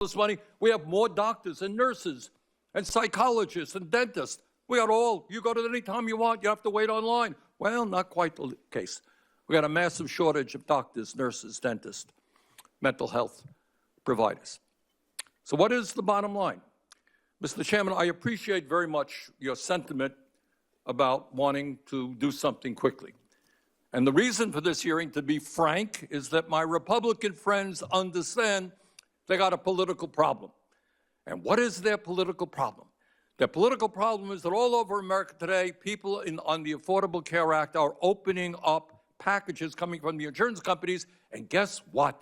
this money, we have more doctors and nurses and psychologists and dentists. We got all. You go to any time you want. You have to wait online. Well, not quite the case. We got a massive shortage of doctors, nurses, dentists, mental health providers. So what is the bottom line? Mr. Chairman, I appreciate very much your sentiment about wanting to do something quickly. And the reason for this hearing, to be frank, is that my Republican friends understand they got a political problem. And what is their political problem? Their political problem is that all over America today, people on the Affordable Care Act are opening up packages coming from the insurance companies, and guess what?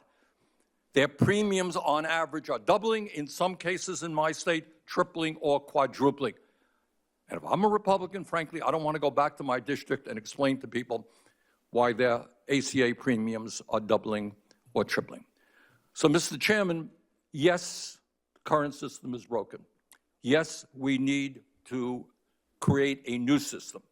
Their premiums on average are doubling, in some cases in my state, tripling or quadrupling. And if I'm a Republican, frankly, I don't want to go back to my district and explain to people why their ACA premiums are doubling or tripling. So, Mr. Chairman, yes, the current system is broken. Yes, we need to create a new system.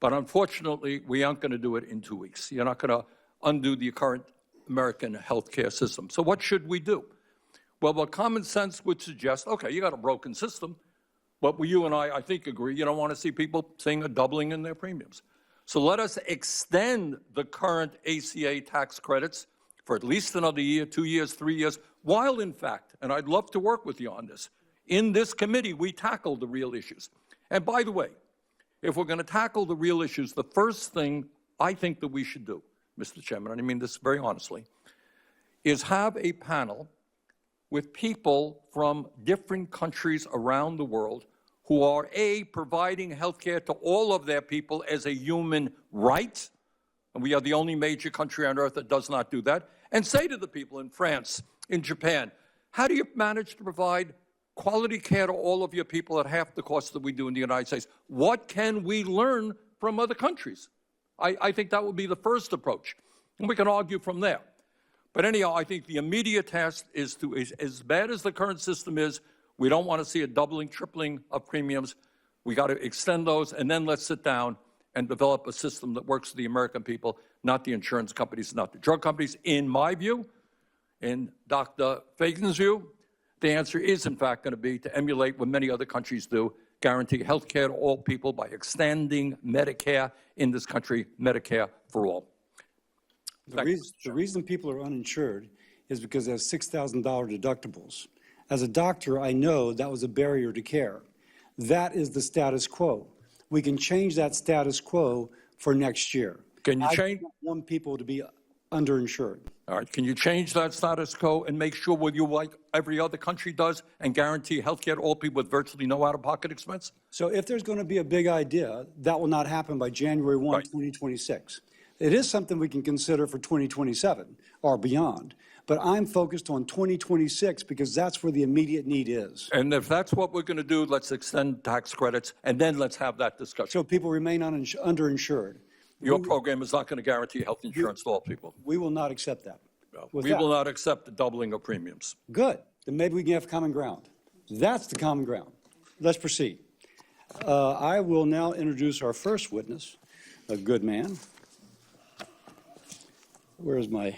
But unfortunately, we aren't going to do it in 2 weeks. You're not going to undo the current American healthcare system. So what should we do? Well, what common sense would suggest, okay, you got a broken system, but you and I think, agree you don't want to see people seeing a doubling in their premiums. So let us extend the current ACA tax credits for at least another year, 2 years, 3 years, while in fact, and I'd love to work with you on this, in this committee we tackle the real issues. And by the way, if we're going to tackle the real issues, the first thing I think that we should do, Mr. Chairman, and I mean this very honestly, is have a panel with people from different countries around the world who are, A, providing health care to all of their people as a human right, and we are the only major country on earth that does not do that, and say to the people in France, in Japan, how do you manage to provide quality care to all of your people at half the cost that we do in the United States? What can we learn from other countries? I think that would be the first approach, and we can argue from there. But anyhow, I think the immediate task is to, as bad as the current system is, we don't want to see a doubling, tripling of premiums. We got to extend those, and then let's sit down and develop a system that works for the American people, not the insurance companies, not the drug companies. In my view, in Dr. Fagan's view, the answer is, in fact, going to be to emulate what many other countries do, guarantee health care to all people by extending Medicare in this country, Medicare for all. The reason people are uninsured is because they have $6,000 deductibles. As a doctor, I know that was a barrier to care. That is the status quo. We can change that status quo for next year. Can you change? I don't want people to be underinsured. All right. Can you change that status quo and make sure, will you, like every other country does, and guarantee health care to all people with virtually no out-of-pocket expense? So if there's going to be a big idea, that will not happen by January 1, 2026. It is something we can consider for 2027 or beyond. But I'm focused on 2026 because that's where the immediate need is. And if that's what we're going to do, let's extend tax credits, and then let's have that discussion. So people remain underinsured. Your program is not going to guarantee health insurance to all people. We will not accept that. No, we will not accept the doubling of premiums. Good. Then maybe we can have common ground. That's the common ground. Let's proceed. I will now introduce our first witness, a good man. Where is my...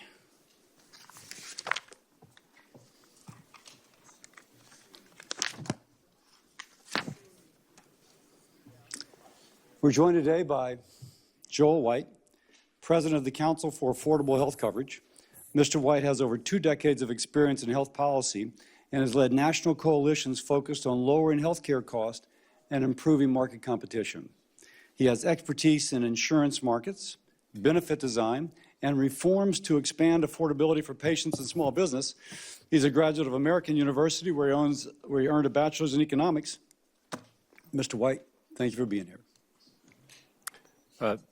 We're joined today by Joel White, President of the Council for Affordable Health Coverage. Mr. White has over 2 decades of experience in health policy and has led national coalitions focused on lowering health care costs and improving market competition. He has expertise in insurance markets, benefit design, and reforms to expand affordability for patients and small business. He's a graduate of American University where he earned a bachelor's in economics. Mr. White, thank you for being here.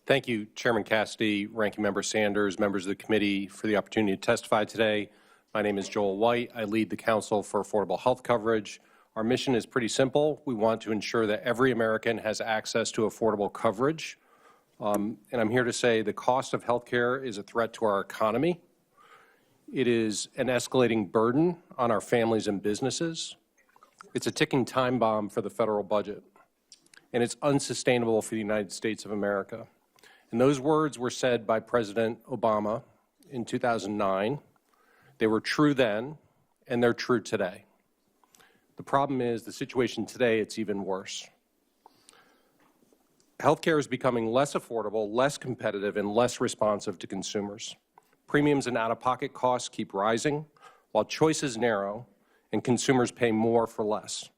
Thank you, Chairman Cassidy, Ranking Member Sanders, members of the committee, for the opportunity to testify today. My name is Joel White. I lead the Council for Affordable Health Coverage. Our mission is pretty simple. We want to ensure that every American has access to affordable coverage. And I'm here to say the cost of health care is a threat to our economy. It is an escalating burden on our families and businesses. It's a ticking time bomb for the federal budget. And it's unsustainable for the United States of America. And those words were said by President Obama in 2009. They were true then, and they're true today. The problem is the situation today, it's even worse. Healthcare is becoming less affordable, less competitive, and less responsive to consumers. Premiums and out-of-pocket costs keep rising, while choices narrow and consumers pay more for less.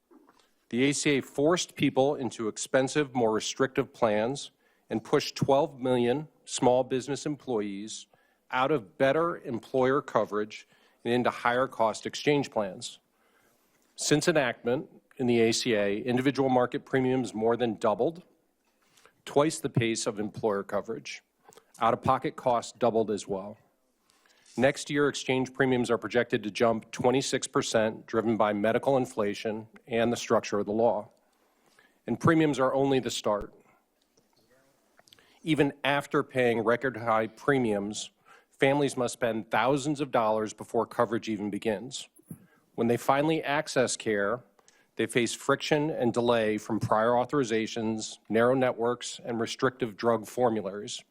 The ACA forced people into expensive, more restrictive plans and pushed 12 million small business employees out of better employer coverage and into higher cost exchange plans. Since enactment in the ACA, individual market premiums more than doubled, twice the pace of employer coverage. Out-of-pocket costs doubled as well. Next year, exchange premiums are projected to jump 26%, driven by medical inflation and the structure of the law. And premiums are only the start. Even after paying record-high premiums, families must spend thousands of dollars before coverage even begins. When they finally access care, they face friction and delay from prior authorizations, narrow networks, and restrictive drug formularies.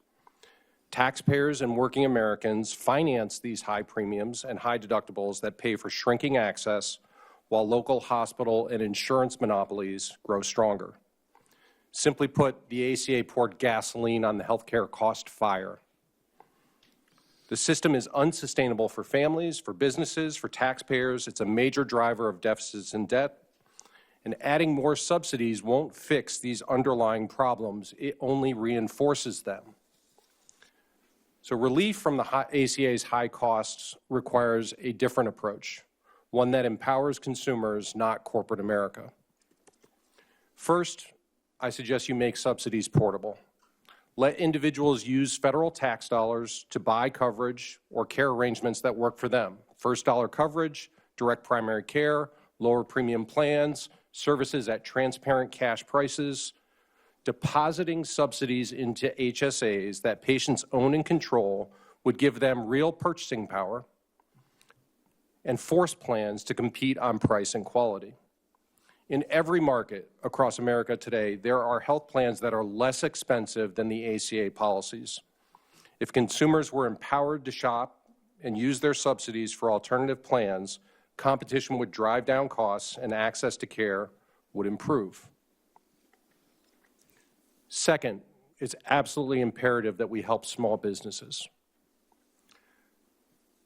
Taxpayers and working Americans finance these high premiums and high deductibles that pay for shrinking access, while local hospital and insurance monopolies grow stronger. Simply put, the ACA poured gasoline on the healthcare cost fire. The system is unsustainable for families, for businesses, for taxpayers. It's a major driver of deficits and debt. And adding more subsidies won't fix these underlying problems. It only reinforces them. So relief from the ACA's high costs requires a different approach, one that empowers consumers, not corporate America. First, I suggest you make subsidies portable. Let individuals use federal tax dollars to buy coverage or care arrangements that work for them. First dollar coverage, direct primary care, lower premium plans, services at transparent cash prices. Depositing subsidies into HSAs that patients own and control would give them real purchasing power and force plans to compete on price and quality. In every market across America today, there are health plans that are less expensive than the ACA policies. If consumers were empowered to shop and use their subsidies for alternative plans, competition would drive down costs and access to care would improve. Second, it's absolutely imperative that we help small businesses.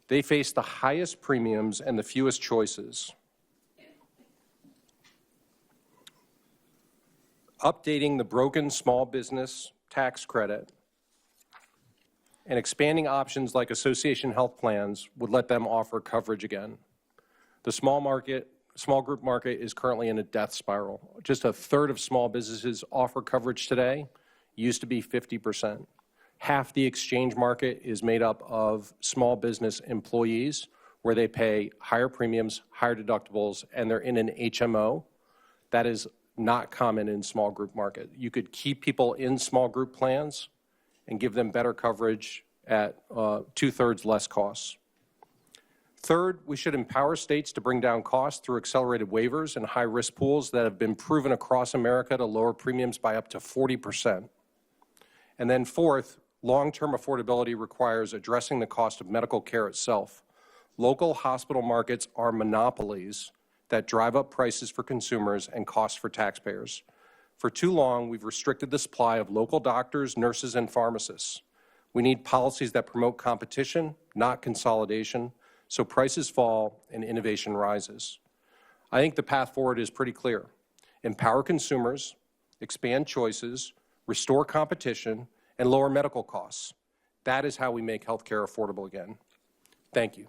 They face the highest premiums and the fewest choices. Updating the broken small business tax credit and expanding options like association health plans would let them offer coverage again. The small group market is currently in a death spiral. Just a third of small businesses offer coverage today. Used to be 50%. Half the exchange market is made up of small business employees where they pay higher premiums, higher deductibles, and they're in an HMO. That is not common in small group market. You could keep people in small group plans and give them better coverage at 2/3 less costs. Third, we should empower states to bring down costs through accelerated waivers and high-risk pools that have been proven across America to lower premiums by up to 40%. And then fourth, long-term affordability requires addressing the cost of medical care itself. Local hospital markets are monopolies that drive up prices for consumers and costs for taxpayers. For too long, we've restricted the supply of local doctors, nurses, and pharmacists. We need policies that promote competition, not consolidation, so prices fall and innovation rises. I think the path forward is pretty clear. Empower consumers, expand choices, restore competition, and lower medical costs. That is how we make healthcare affordable again. Thank you.